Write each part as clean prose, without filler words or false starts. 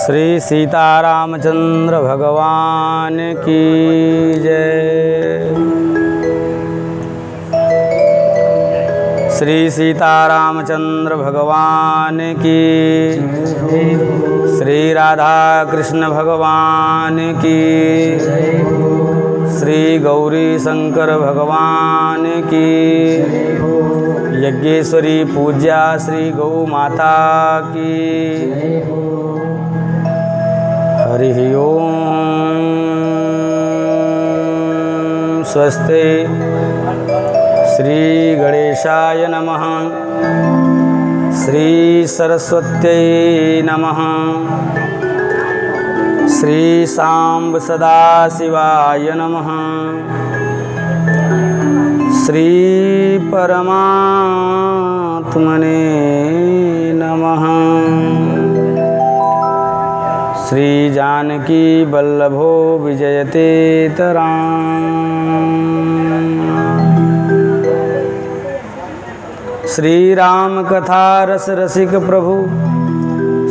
श्री सीतारामचंद्र भगवान की जय। श्री सीतारामचंद्र भगवान की, श्री राधा कृष्ण भगवान की, श्री गौरी शंकर भगवान की, यज्ञेश्वरी पूज्या श्री गौ माता की। हरि ओम। स्वस्ति। श्री गणेशाय नमः। श्री सरस्वत्यै नमः। श्री सांब सदाशिवाय नमः। श्री परमात्मने नमः। श्री जानकी वल्लभो विजयते तराम। श्री राम कथा रस रसिक प्रभु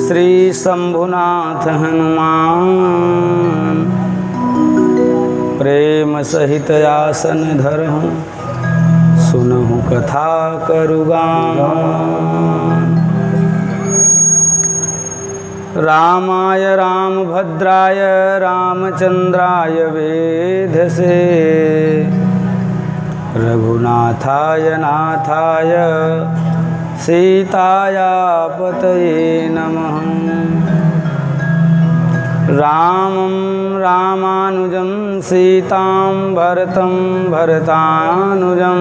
श्री शंभुनाथ हनुमान। प्रेम सहित आसन धरहु सुनहु कथा करुगान। रामाय रामभद्राय रामचंद्राय वेधसे, रघुनाथाय नाथाय सीताया पतये नमः। रामं रामानुजं सीतां भरतं भरतानुजं,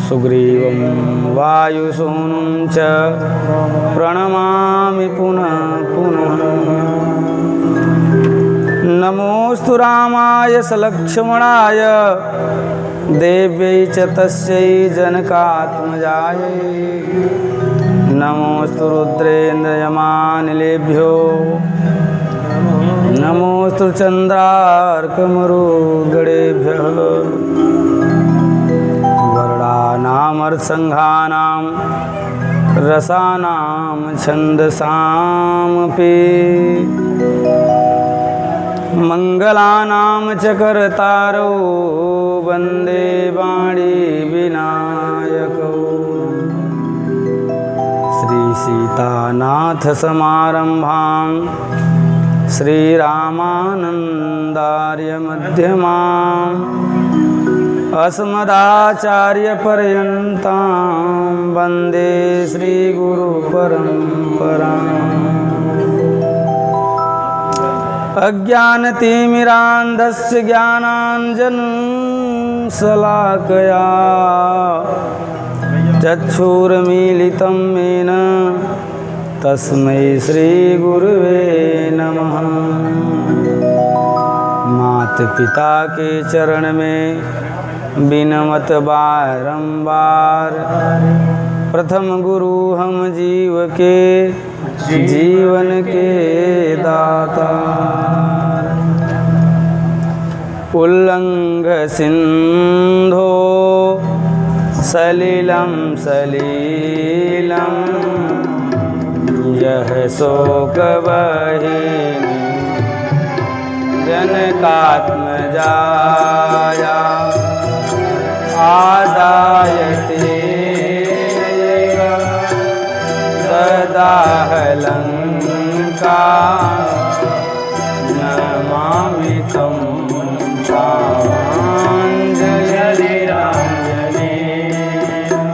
सुग्रीवं वायुसूनुं च प्रणमामि पुनः पुनः। नमोस्तु रामाय सलक्ष्मणाय देव्यै च तस्यै जनकात्मजायै। नमोस्तु रुद्रेन्द्रयमानिलेभ्यो, नमोस्तु चन्द्रार्कमरुद्गणेभ्यः। वर्णानामर्थसङ्घानां रसानां छन्दसामपि, मंगलानां च कर्तारौ वन्दे वाणी विनायकौ। श्री सीतानाथ समारंभां श्रीरामानन्दार्य मध्यमाम्, अस्मदाचार्यपर्यन्तां वन्दे श्रीगुरुपरम्पराम्। अज्ञानतिमिरान्धस्य ज्ञानाञ्जनशलाकया, चक्षुर्मीलितं येन तस्मै श्रीगुरुवे नमः। माता पिता के चरण में बिनमत बारंबार, प्रथम गुरु हम जीव के जीवन के दाता। उल्लंघ सिंधो सलिलं सलीलं, यह शोक वहिनी जनकात्मजाया। आदाय तेनैव ददाहलङ्का, नमामि तं प्राञ्जलिराञ्जनेयं।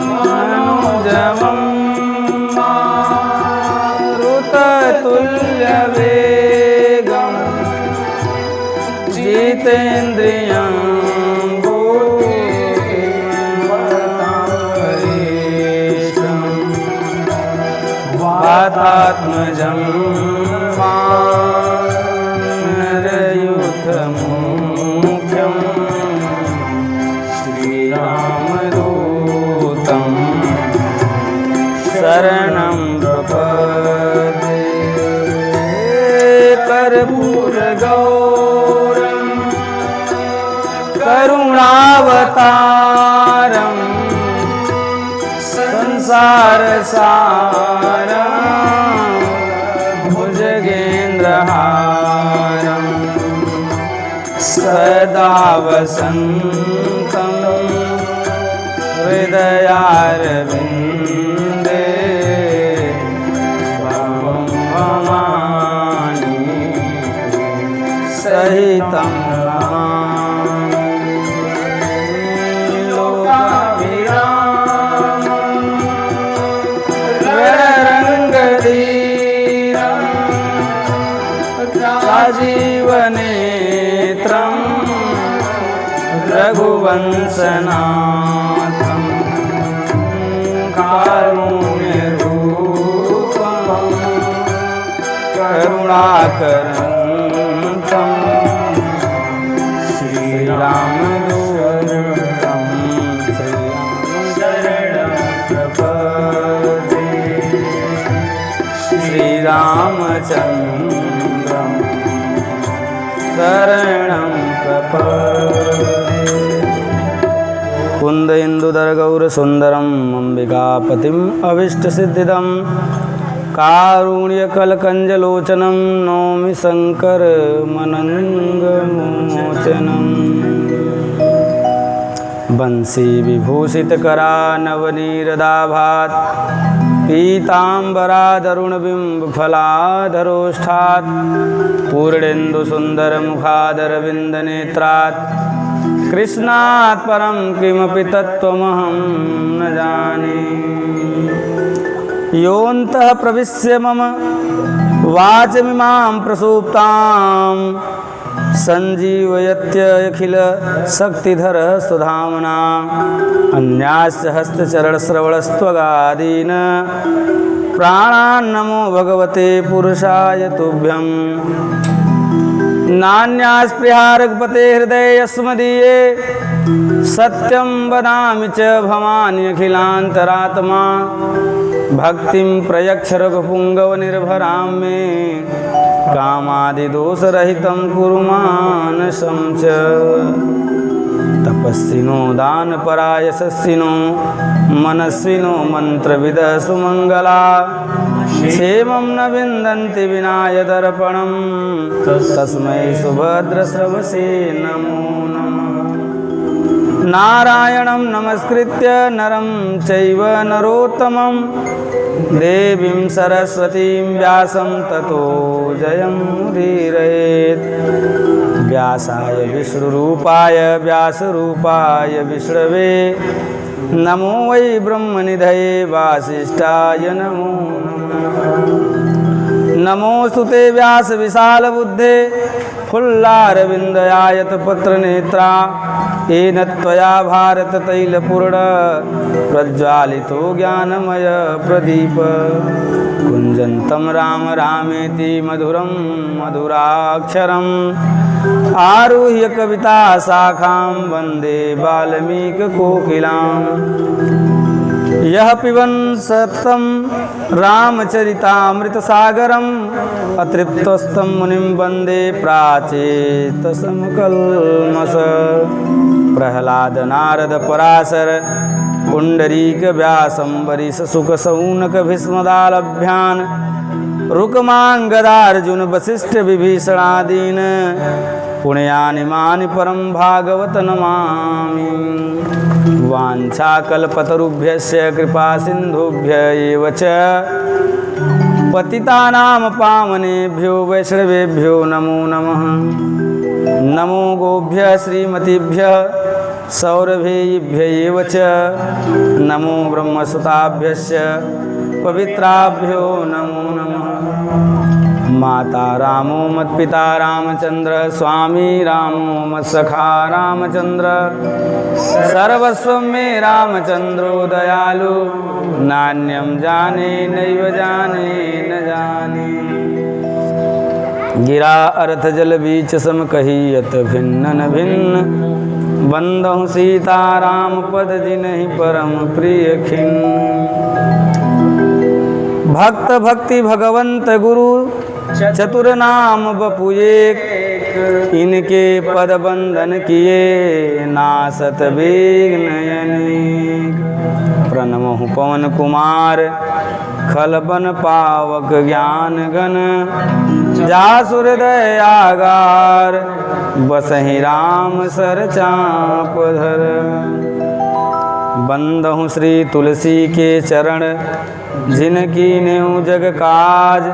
मनोजवं मारुततुल्यवेगं, जितेन्द्रियं वातात्मजं वानरयूथमुख्यं, श्रीरामदूतं शरणं प्रपद्ये। कर्पूरगौरं करुणावतारं, संसार सारं भुजगेन्द्रहारं सदा वसन्तं हृदयारविन्दे भवामि सहितं जीवनेत्रं रघुवंशनाथं कारुण्यरूपं करुणाकरं श्रीरामदूतं शरणं प्रपद्ये श्रीरामचन्द्रं शरणं प्रपद्ये। कुन्द इन्दुधरगौरसुन्दरम् अम्बिकापतिम् अभीष्टसिद्धिदं कारुण्यकलकञ्जलोचनं नौमि शङ्करमनङ्गमोचनम्। वंशीविभूषितकरा नवनीरदाभात् पीताम्बरादरुणबिम्बफलाधरोष्ठात् पूर्णेन्दुसुन्दरमुखादरविन्दनेत्रात् कृष्णात् परं किमपि तत्त्वमहं न जाने। योऽन्तः प्रविश्य मम वाचमिमां प्रसूप्तां सञ्जीवयत्यखिलशक्तिधरः सुधाम्ना। अन्याश्च हस्तचरणश्रवणस्त्वगादीन् प्राणान्नमो भगवते पुरुषाय तुभ्यं। नान्यास्पृहा रघुपते हृदये यस्मदीये सत्यं वदामि च भवान्यखिलान्तरात्मा। भक्तिं प्रयच्छ रघुपुङ्गवनिर्भरां मे कामादिदोषरहितं कुरु मानसं च। तपस्विनो दानपरायशस्विनो मनस्विनो मन्त्रविदः सुमङ्गला। क्षेमं न विन्दन्ति विना यदर्पणं तस्मै सुभद्रश्रवसे नमो नमः। नारायणं नमस्कृत्य नरं चैव नरोत्तमं देवीं सरस्वतीं व्यासं ततो जयमुदीरयेत्। व्यासाय विष्णुरूपाय व्यासरूपाय विष्णवे नमो वै ब्रह्मनिधये वासिष्ठाय नमो नमः। नमोऽस्तु ते व्यासविशालबुद्धे फुल्लारविन्दयायतपत्रनेत्रा। येन त्वया भारततैलपूर्ण प्रज्वालितो ज्ञानमय प्रदीप। कुञ्जन्तं राम रामेति मधुरं मधुराक्षरम् आरुह्य कविताशाखां वन्दे वाल्मीकिकोकिलाम्। यः पिबन् सततं रामचरितामृतसागरम् अतृप्तस्तं मुनिं वन्दे प्राचेतसमकल्मष। प्रह्लाद नारद पराशर पुण्डरीक व्यासं वरिष्ठशुकशौनक भीष्मदालभ्यान् रुक्माङ्गदार्जुन वसिष्ठ विभीषणादीन् पुण्यानिमानि परं भागवत नमामि। वाञ्छाकल्पतरुभ्यश्च कृपासिन्धुभ्य एव च पतितानां पावनेभ्यो वैष्णवेभ्यो नमो नमः। नमो गोभ्यः श्रीमतीभ्यः सौरभेयेभ्य एव च नमो ब्रह्मसुताभ्यश्च पवित्राभ्यो नमो नमः। माता रामो मत्पिता रामचंद्र स्वामी रामो मत्सखा रामचंद्र सर्वस्वं मे रामचंद्रो दयालु नान्यं जाने नैव जाने न जाने। गिरा अर्थ जल बीच सम कहियत भिन्न न भिन्न बंदहु सीता राम पद जिनहि परम प्रिय खिन्न। भक्त भक्ति भगवंत गुरु चतुर नाम बपु एक इनके पद बंधन किए नासत विघ्न अनेक। प्रणमहु पवन कुमार खलबन पावक ज्ञान गण जासु हृदय आगार बसहि राम सर चाप धर। बंदहु श्री तुलसी के चरण जिनकी नेउ जग काज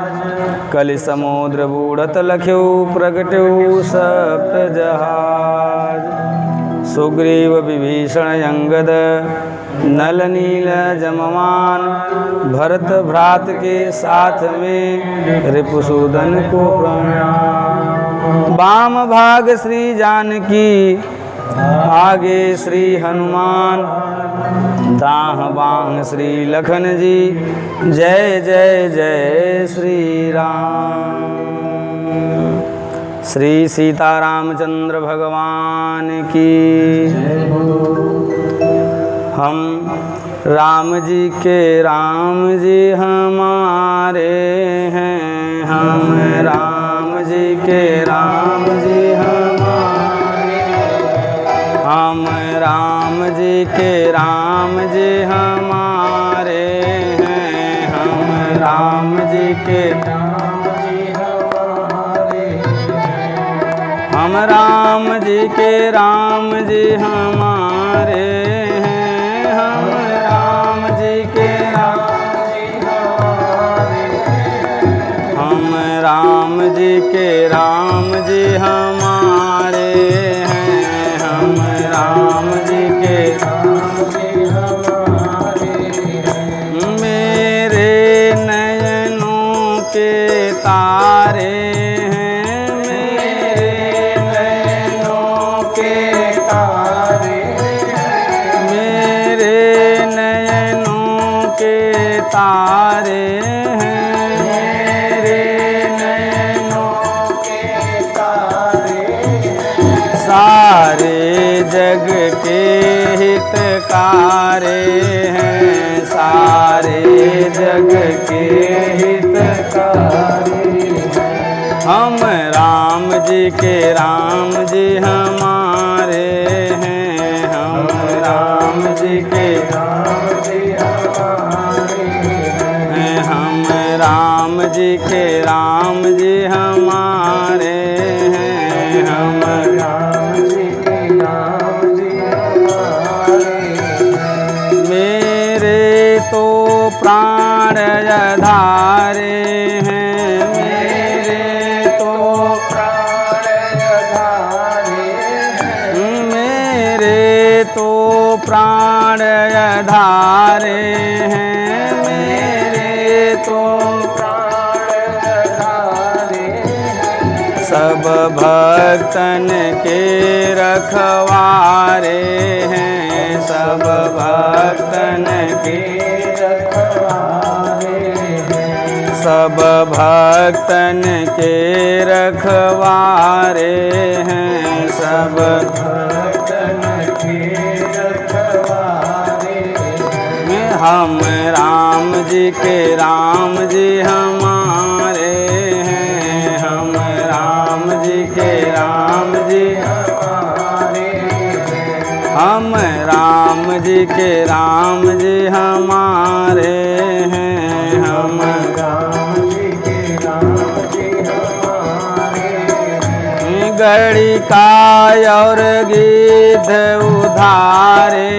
कलि समुद्र बूढ़त लख्यु प्रगट्यु सप्त जहाज। सुग्रीव विभीषण अंगद नल नील जमवान भरत भ्रात के साथ में रिपुसूदन को प्रणाम। वाम भाग श्री जानकी आगे श्री हनुमान दाह बांग श्री लखन जी जय जय जय श्री राम। श्री सीतारामचंद्र भगवान की। हम राम जी के राम जी हमारे हैं, हम राम जी के राम जी हमारे, हम राम जी के राम जी हमारे हैं, हम राम जी के राम जी हमारे, हम राम जी के राम जी हमारे हैं, हम राम जी के राम जी हमारे, हम राम जी के राम जी हमारे हैं, हम राम जी के राम जी हमारे हैं। मेरे नयनों के तारे हैं, मेरे नयनों के तारे हैं, मेरे नयनों के तारे हैं, मेरे नयनों के तारे हैं। सारे जग के हितकारे हैं, सारे जग के हितकारे हैं। हम राम जी के राम जी हमारे हैं, हम राम जी के राम जी हमारे हैं, हम राम जी के राम जी हमारे हैं, हम राम जी के राम जी हमारे हैं। मेरे तो प्राण आधारे हैं, मेरे तो प्राण आधारे हैं, मेरे तो प्राण आधारे हैं, मेरे तो प्राण आधारे हैं। सब भक्तन के रखवारे हैं, सब भक्तन के रखवारे हैं, सब भक्तन के रखवारे हैं, सब भक्तन के रखवारे हैं। हम राम जी के राम जी हमारे हैं, हम राम जी के राम जी हमारे हैं, हम राम जी के राम जी हमारे हैं, हम राम जी के राम जी हमारे हैं। गड़ी काय और गिद्ध उधारे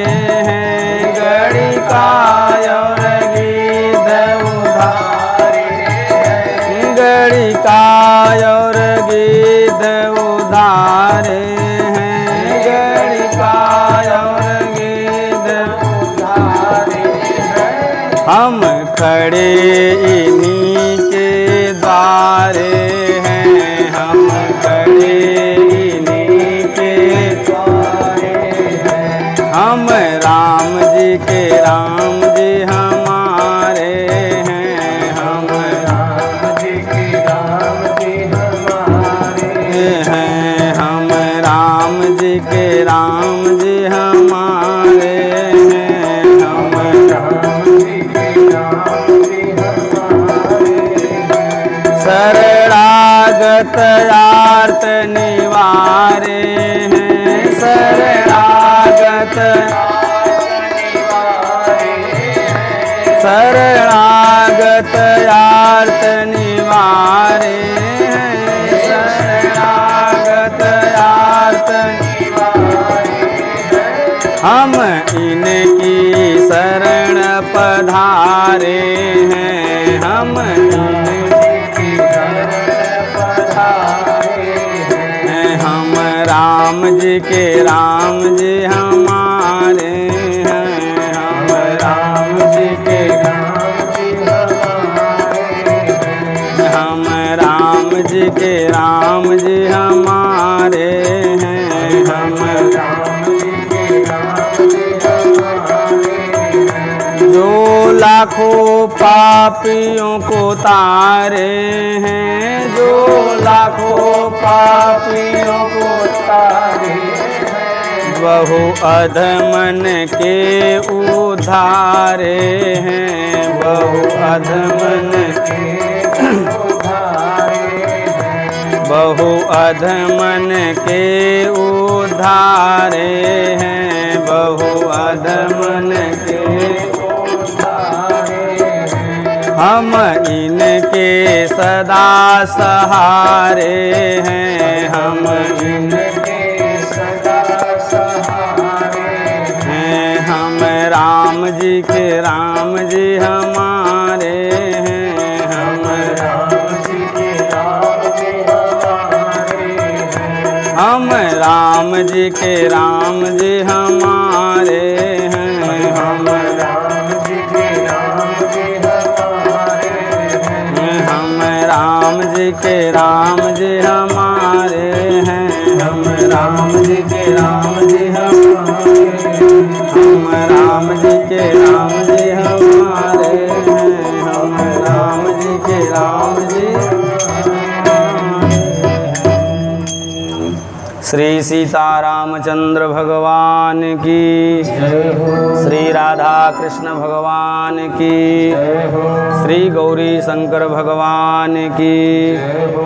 हैं, गड़ी काय और गिद्ध उधारे हैं, गड़ी काय और गिद्ध उधारे हैं, गड़ी काय और गिद्ध उधारे हैं। हम खड़े इन्हीं के द्वारे हैं, हम खड़े इन्हीं के द्वारे हैं। हम राम जी के राम जी हमारे हैं, हम राम जी के राम जी हमारे हैं, हम राम जी के राम जी हमारे हैं, हम राम जी के राम जी हमारे हैं। शरणागत आर्त निवारे हैं, शरणागत शरणागत आर्त निवारे हैं, शरणागत आर्त निवारे हैं। हम इनकी शरण पधारे हैं, हम इनकी शरण पधारे हैं। हम राम जी के राम जी हमारे हैं, हम राम जी के राम जी हमारे हैं। हम राम जी के राम जी हमारे हैं, हम राम जी के राम जी हमारे हैं। जो लाखों पापियों को तारे हैं, जो लाखों पापियों को तारे हैं। बहु अधमन के उद्धारे हैं, बहु अधमन के उद्धारे हैं। बहु अधमन के उद्धारे हैं, बहु अधमन के उद्धारे हैं। हम इनके सदा सहारे हैं, हम इनके सदा सहारे हैं। हम राम जी के राम जी हमारे हैं, हम राम जी के राम जी हमारे हैं। हम राम जी के राम जी हमारे हैं, हम राम जी के राम जी हमारे हैं। हम राम जी के राम जी हमारे हैं, हम राम जी के राम जी हमारे हैं। हम राम जी के राम जी हमारे हैं, हम राम जी के राम जी हमारे हैं। श्री सीतारामचंद्र भगवान की जय हो, श्री राधा कृष्ण भगवान की जय हो, श्री गौरी शंकर भगवान की जय हो,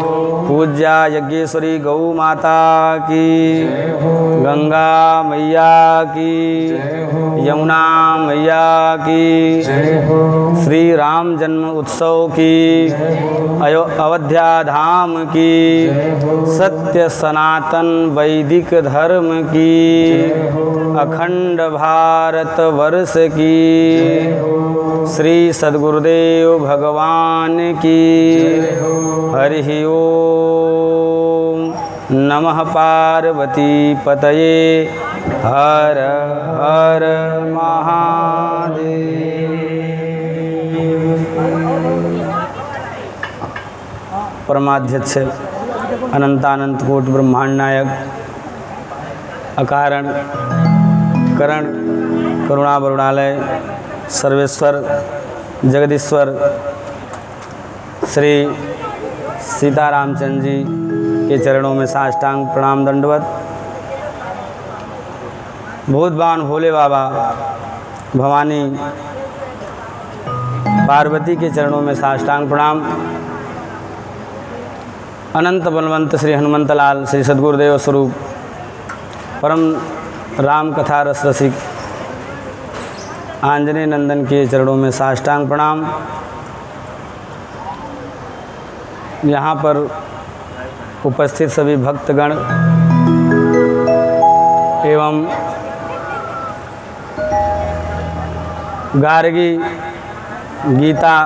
पूज्या यज्ञेश्वरी गौ माता की जय हो, गंगा मैया की जय हो, यमुना मैया की जय हो, श्री राम जन्म उत्सव की जय हो, अयोध्या धाम की जय हो, सत्य सनातन वैदिक धर्म की जय हो, अखंड भारत वर्ष की जय हो, श्री सद्गुरुदेव भगवान की जय हो। हरि ओम नमः पार्वती पतये हर हर महादेव। परमाध्यक्ष अनंतानंत कोटि ब्रह्मांड नायक अकारण करण करुणा वरुणालय सर्वेश्वर जगदीश्वर श्री सीतारामचंद्र जी के चरणों में साष्टांग प्रणाम दंडवत। भूतवान भोले बाबा भवानी पार्वती के चरणों में साष्टांग प्रणाम। अनंत बलवंत श्री हनुमंतलाल श्री सद्गुरुदेव स्वरूप परम राम कथा रस रसिक आंजनेय नंदन के चरणों में साष्टांग प्रणाम। यहाँ पर उपस्थित सभी भक्तगण एवं गार्गी गीता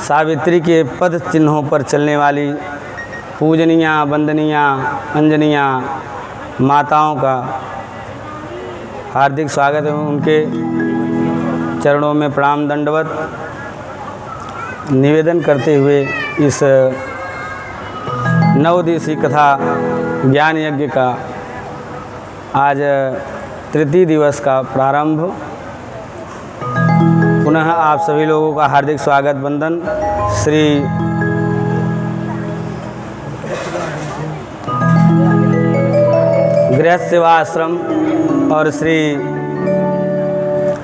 सावित्री के पद चिन्हों पर चलने वाली पूजनीया वंदनीया अंजनीया माताओं का हार्दिक स्वागत है। उनके चरणों में प्रणाम दंडवत निवेदन करते हुए इस 9 दिवसीय कथा ज्ञान यज्ञ का आज तृतीय दिवस का प्रारंभ। पुनः आप सभी लोगों का हार्दिक स्वागत वंदन। श्री गृहस्थ सेवा आश्रम और श्री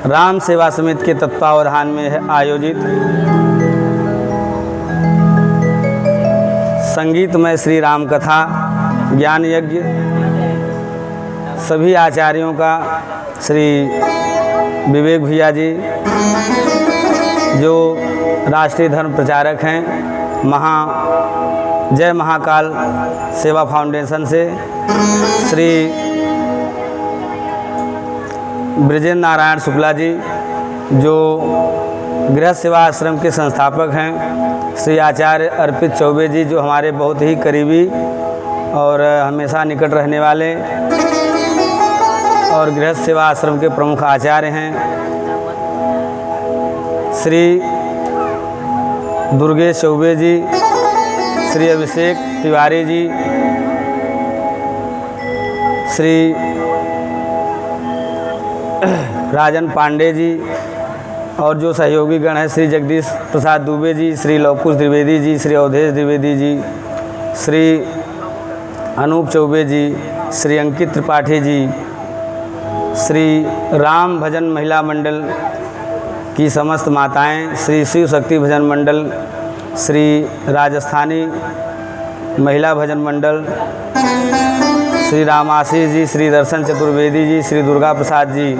राम सेवा समिति के तत्वावधान में आयोजित संगीतमय श्री राम कथा ज्ञान यज्ञ सभी आचार्यों का श्री विवेक भैया जी जो राष्ट्रीय धर्म प्रचारक हैं, जय महाकाल सेवा फाउंडेशन से, श्री ब्रिजेंद्र नारायण शुक्ला जी जो गृह सेवा आश्रम के संस्थापक हैं, श्री आचार्य अर्पित चौबे जी जो हमारे बहुत ही करीबी और हमेशा निकट रहने वाले और गृह सेवा आश्रम के प्रमुख आचार्य हैं, श्री दुर्गेश चौबे जी, श्री अभिषेक तिवारी जी, श्री राजन पांडे जी और जो सहयोगी गण हैं, श्री जगदीश प्रसाद दुबे जी, श्री लवकुश द्विवेदी जी, श्री अवधेश द्विवेदी जी, श्री अनूप चौबे जी, श्री अंकित त्रिपाठी जी, श्री राम भजन महिला मंडल की समस्त माताएं, श्री शिव शक्ति भजन मंडल, श्री राजस्थानी महिला भजन मंडल, श्री रामाशीष जी, श्री दर्शन चतुर्वेदी जी, श्री दुर्गा प्रसाद जी,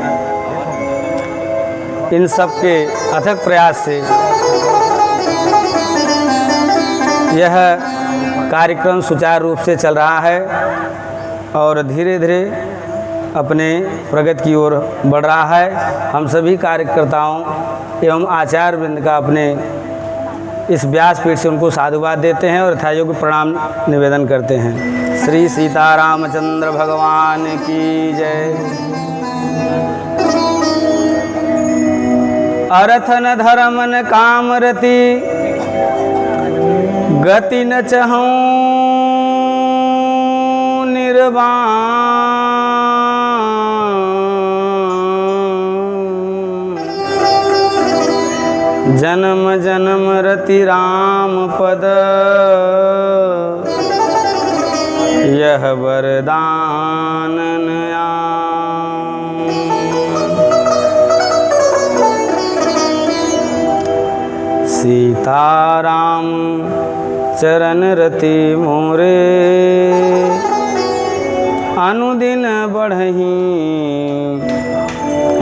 इन सब के अथक प्रयास से यह कार्यक्रम सुचारू रूप से चल रहा है और धीरे धीरे अपने प्रगति की ओर बढ़ रहा है। हम सभी कार्यकर्ताओं एवं आचार्य वृंद का अपने इस व्यासपीठ से उनको साधुवाद देते हैं और यथायोग्य प्रणाम निवेदन करते हैं। श्री सीतारामचंद्र भगवान की जय। अर्थ न धर्म न काम रति, गति न चहूँ निर्वाण, जन्म जन्म रति राम पद, यह वरदान नया। सीताराम चरण रति मोरे, अनुदिन बढ़हि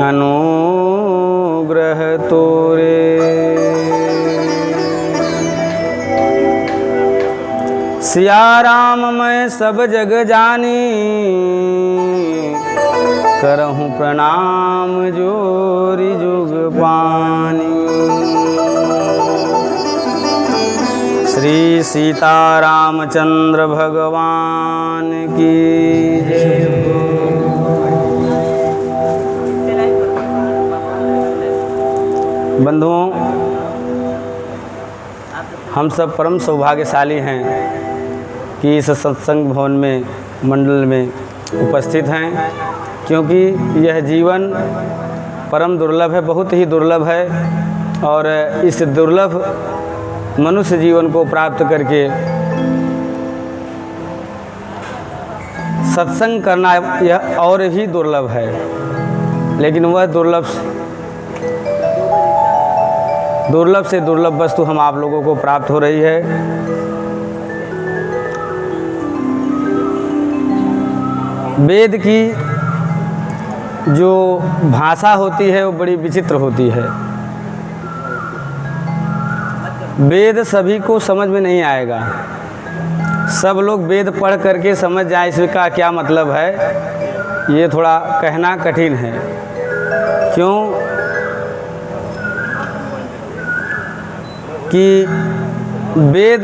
अनुग्रह तोरे। सिया राम मैं सब जग जानी, करहूँ प्रणाम जोरी जुग पानी। श्री सीतारामचंद्र भगवान की जय। बंधुओं, हम सब परम सौभाग्यशाली हैं कि इस सत्संग भवन में मंडल में उपस्थित हैं, क्योंकि यह जीवन परम दुर्लभ है, बहुत ही दुर्लभ है और इस दुर्लभ मनुष्य जीवन को प्राप्त करके सत्संग करना यह और ही दुर्लभ है। लेकिन वह दुर्लभ से दुर्लभ वस्तु हम आप लोगों को प्राप्त हो रही है। वेद की जो भाषा होती है वो बड़ी विचित्र होती है। वेद सभी को समझ में नहीं आएगा। सब लोग वेद पढ़ करके समझ जाए इसका क्या मतलब है, ये थोड़ा कहना कठिन है। क्यों कि वेद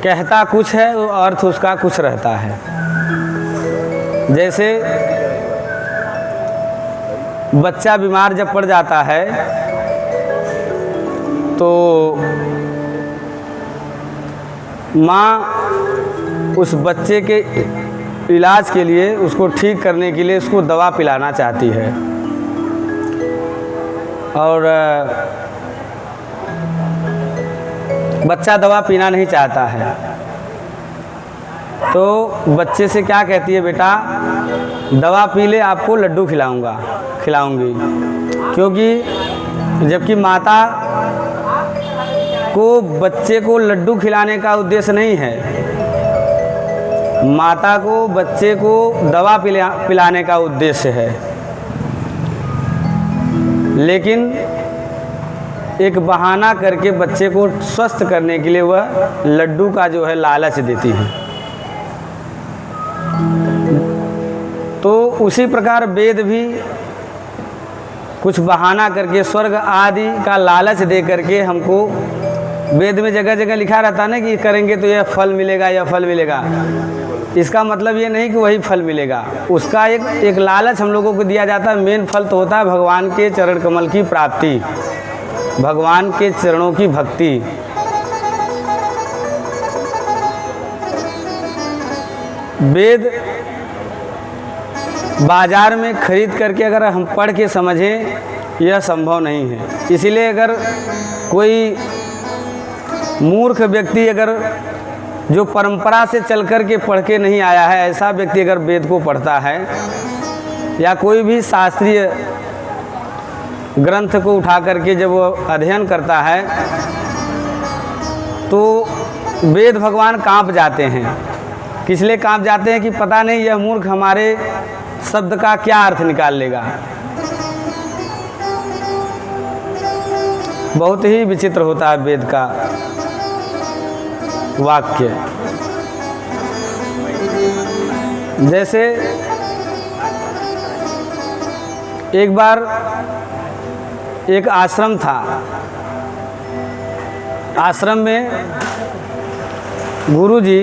कहता कुछ है और अर्थ उसका कुछ रहता है। जैसे बच्चा बीमार जब पड़ जाता है तो माँ उस बच्चे के इलाज के लिए, उसको ठीक करने के लिए उसको दवा पिलाना चाहती है और बच्चा दवा पीना नहीं चाहता है। तो बच्चे से क्या कहती है, बेटा दवा पी ले, आपको लड्डू खिलाऊंगी। क्योंकि जबकि माता को बच्चे को लड्डू खिलाने का उद्देश्य नहीं है, माता को बच्चे को दवा पिलाने का उद्देश्य है। लेकिन एक बहाना करके बच्चे को स्वस्थ करने के लिए वह लड्डू का जो है लालच देती है। तो उसी प्रकार वेद भी कुछ बहाना करके स्वर्ग आदि का लालच दे करके हमको, वेद में जगह जगह लिखा रहता ना कि करेंगे तो यह फल मिलेगा, यह फल मिलेगा। इसका मतलब ये नहीं कि वही फल मिलेगा, उसका एक लालच हम लोगों को दिया जाता है। मेन फल तो होता है भगवान के चरण कमल की प्राप्ति, भगवान के चरणों की भक्ति। वेद बाजार में खरीद करके अगर हम पढ़ के समझें, यह संभव नहीं है। इसीलिए अगर कोई मूर्ख व्यक्ति अगर जो परंपरा से चल कर के पढ़ के नहीं आया है, ऐसा व्यक्ति अगर वेद को पढ़ता है या कोई भी शास्त्रीय ग्रंथ को उठा करके जब वो अध्ययन करता है तो वेद भगवान कांप जाते हैं। किस लिए कांप जाते हैं कि पता नहीं यह मूर्ख हमारे शब्द का क्या अर्थ निकाल लेगा। बहुत ही विचित्र होता है वेद का वाक्य। जैसे एक बार एक आश्रम था, आश्रम में गुरुजी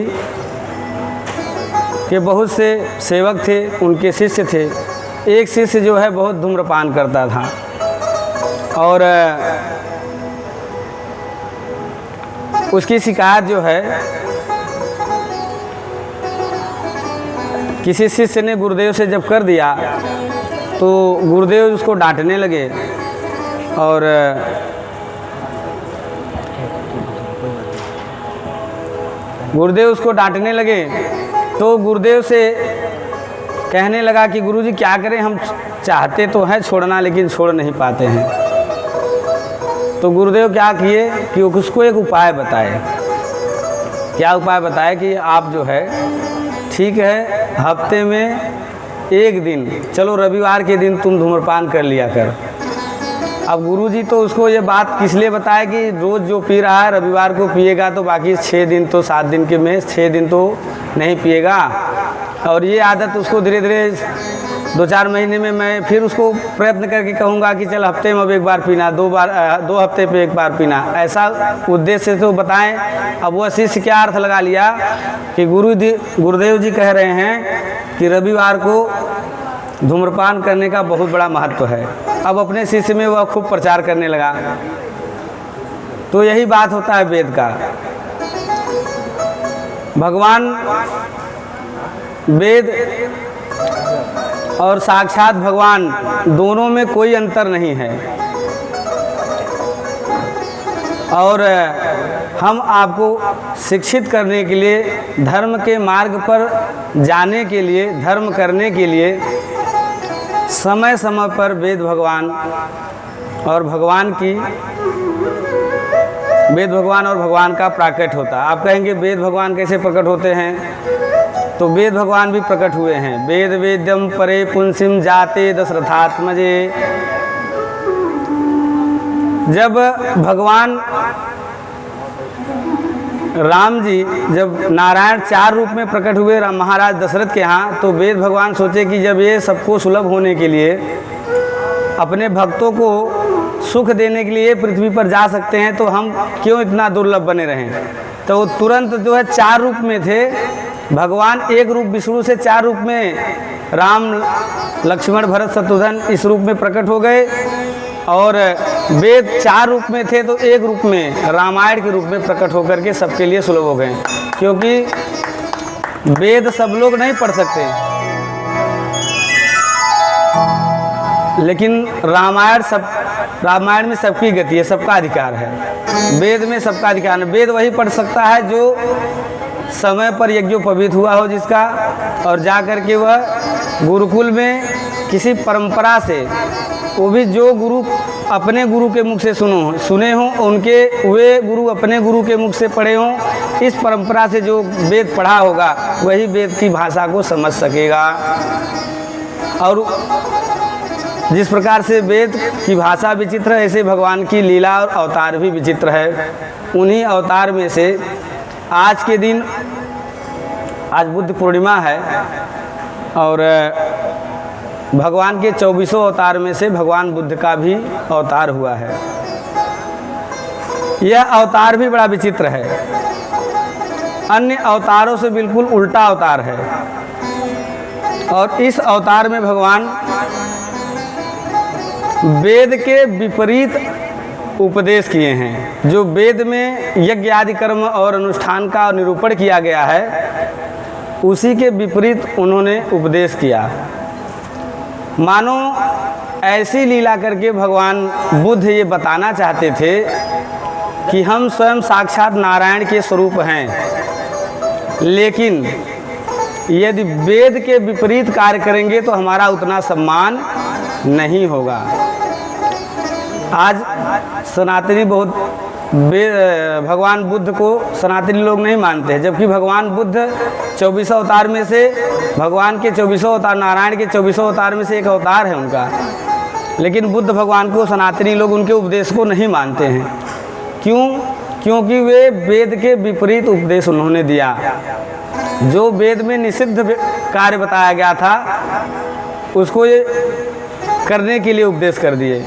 के बहुत से सेवक थे, उनके शिष्य थे। एक शिष्य जो है बहुत धूम्रपान करता था और उसकी शिकायत जो है किसी शिष्य ने गुरुदेव से जब कर दिया तो गुरुदेव उसको डांटने लगे और गुरुदेव उसको डांटने लगे। तो गुरुदेव से कहने लगा कि गुरुजी क्या करें, हम चाहते तो हैं छोड़ना लेकिन छोड़ नहीं पाते हैं। तो गुरुदेव क्या किए कि उसको एक उपाय बताए। क्या उपाय बताए कि आप जो है ठीक है हफ्ते में एक दिन, चलो रविवार के दिन तुम धूम्रपान कर लिया कर। अब गुरुजी तो उसको ये बात किस लिए बताया कि रोज़ जो पी रहा है रविवार को पिएगा तो बाकी 6 दिन तो 7 दिन के में 6 दिन तो नहीं पिएगा। और ये आदत उसको धीरे धीरे 2-4 महीने में मैं फिर उसको प्रयत्न करके कहूँगा कि चल हफ्ते में अब एक बार पीना, 2 हफ्ते पे एक बार पीना, ऐसा उद्देश्य से तो बताएं। अब वह शिष्य क्या अर्थ लगा लिया कि गुरुदेव जी कह रहे हैं कि रविवार को धूम्रपान करने का बहुत बड़ा महत्व है। अब अपने शिष्य में वह खूब प्रचार करने लगा। तो यही बात होता है वेद का। भगवान वेद और साक्षात भगवान दोनों में कोई अंतर नहीं है। और हम आपको शिक्षित करने के लिए, धर्म के मार्ग पर जाने के लिए, धर्म करने के लिए समय समय पर वेद भगवान और भगवान का प्राकट होता। आप कहेंगे वेद भगवान कैसे प्रकट होते हैं? तो वेद भगवान भी प्रकट हुए हैं। वेद वेद्यम परे पुंसिम जाते दशरथात्मजे। जब भगवान राम जी जब नारायण 4 रूप में प्रकट हुए महाराज दशरथ के यहाँ, तो वेद भगवान सोचे कि जब ये सबको सुलभ होने के लिए, अपने भक्तों को सुख देने के लिए पृथ्वी पर जा सकते हैं तो हम क्यों इतना दुर्लभ बने रहें। तो तुरंत जो है 4 रूप में थे भगवान। एक रूप विष्णु से 4 रूप में राम लक्ष्मण भरत शत्रुघ्न इस रूप में प्रकट हो गए। और वेद 4 रूप में थे तो एक रूप में रामायण के रूप में प्रकट होकर के सबके लिए सुलभ हो गए। क्योंकि वेद सब लोग नहीं पढ़ सकते, लेकिन रामायण में सबकी गति है, सबका अधिकार है। वेद में सबका अधिकार है। वेद वही पढ़ सकता है जो समय पर यज्ञोपवीत हुआ हो जिसका, और जा कर के वह गुरुकुल में किसी परंपरा से, वो भी जो गुरु अपने गुरु के मुख से सुने हों, उनके वे गुरु अपने गुरु के मुख से पढ़े हों, इस परंपरा से जो वेद पढ़ा होगा वही वेद की भाषा को समझ सकेगा। और जिस प्रकार से वेद की भाषा विचित्र है, ऐसे भगवान की लीला और अवतार भी विचित्र है। उन्हीं अवतार में से आज के दिन, आज बुद्ध पूर्णिमा है और भगवान के 24 अवतार में से भगवान बुद्ध का भी अवतार हुआ है। यह अवतार भी बड़ा विचित्र है, अन्य अवतारों से बिल्कुल उल्टा अवतार है। और इस अवतार में भगवान वेद के विपरीत उपदेश किए हैं। जो वेद में यज्ञ आदि कर्म और अनुष्ठान का निरूपण किया गया है, उसी के विपरीत उन्होंने उपदेश किया। मानो ऐसी लीला करके भगवान बुद्ध ये बताना चाहते थे कि हम स्वयं साक्षात नारायण के स्वरूप हैं, लेकिन यदि वेद के विपरीत कार्य करेंगे तो हमारा उतना सम्मान नहीं होगा। आज सनातनी बहुत भगवान बुद्ध को सनातनी लोग नहीं मानते हैं, जबकि भगवान बुद्ध 24 अवतार में से, भगवान के 24 अवतार, नारायण के 24 अवतार में से एक अवतार है उनका। लेकिन बुद्ध भगवान को सनातनी लोग उनके उपदेश को नहीं मानते हैं। क्यों? क्योंकि वे वेद के विपरीत उपदेश उन्होंने दिया। जो वेद में निषिद्ध कार्य बताया गया था, उसको ये करने के लिए उपदेश कर दिए।